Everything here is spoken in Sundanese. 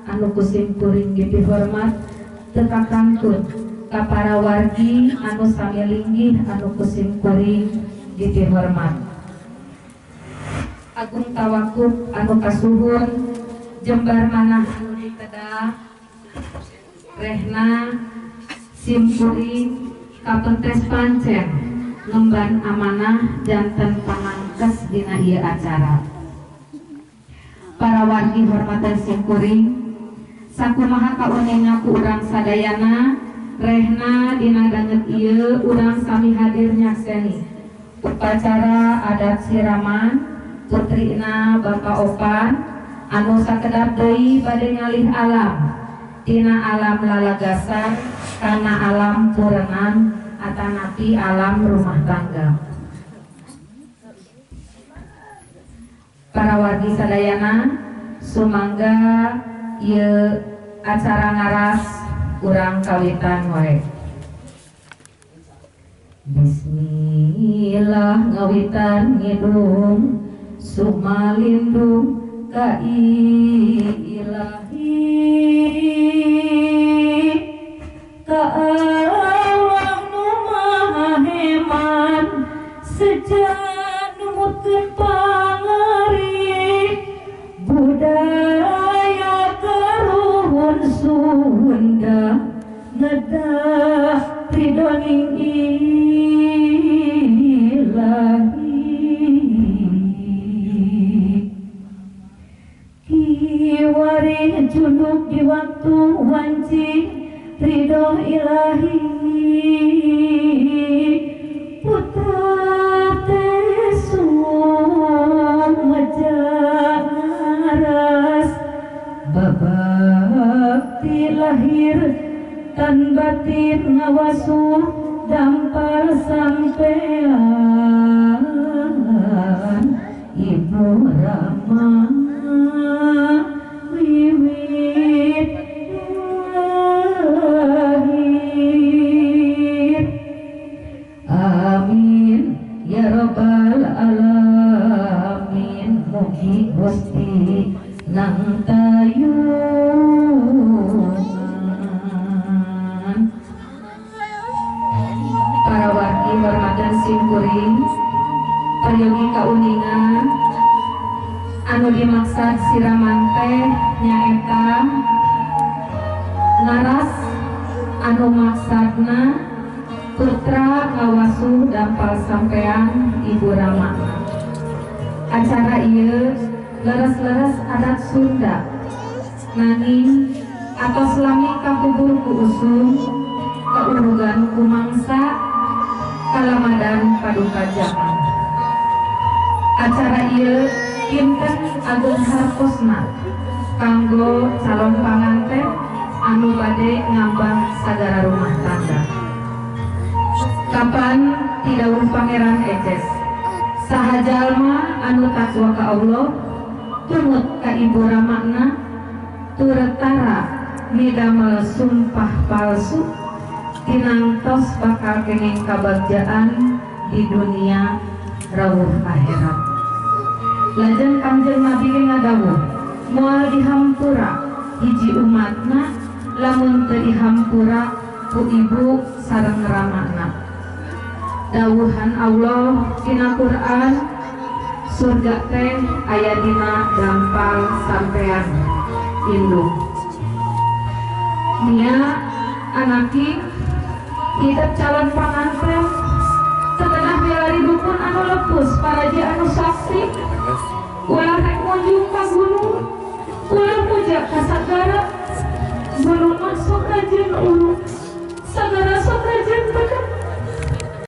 anu kusim kuring gitu hormat tekakangkun ka para wargi anu sami linggih anu kusim kuring gitu hormat. Agung tawakuf anu kasuhun jembar manah anu ditedah rehna simkuring kapentes pancen ngemban amanah janten pangangkes dina ieu acara. Para wargi hormatan simkuring sakumaha kauningna ku urang sadayana rehna dina danget ieu urang sami hadir nyakseni upacara adat siraman putrina Bapak Opan anu sakedap deui bade ngalih alam tina alam lalagasan kana alam purengan atanapi alam rumah tangga. Para wargi sadayana sumangga ieu acara ngaras urang kawitan wae. Bismillah ngawitan ngidung sumalindung ka ilahi ka Allah nu maha heman sejak numutkeun pangari budaya karuhun Sunda ngedah ridoning kiwari junuk di waktu wanci ridho ilahi putra tesung majaras babakti lahir tan batin ngawasuh dampal sampean Ibu Rama wiwit lahir. Amin ya rabbal alamin. Mugi Gusti nang tayungan. Para wargi hormatan simkuring peryogi kauningan anu dimaksud siraman teh nyaeta ngaras anu maksudna putra ngawasuh dampal sampean Ibu Rama. Acara ieu leres-leres adat Sunda nanging atos lami kakubur ku usum kaurugan ku mangsa kalamadan paduka jaman. Acara ieu kinten agung hartosna kanggo calon panganten anu bade ngambah sagara rumah tangga. Kapan tidawuh Pangeran Eces saha jalma anu takwa ka Allah tumut ka Ibu Ramana turetara midamel sumpah palsu tinangtos bakal kenging kabagjaan di dunia rawuh akhirat. Lajeng Kanjeng Nabi ngadawuh moal dihampura hiji umatna lamun teu dihampura ku ibu sareng ramana. Dawuhan Allah dina Quran surga teh aya dina dampal sampean indung. Nia anaki hidup calon panganten setenah milari dukun anu lepus paraji anu saksi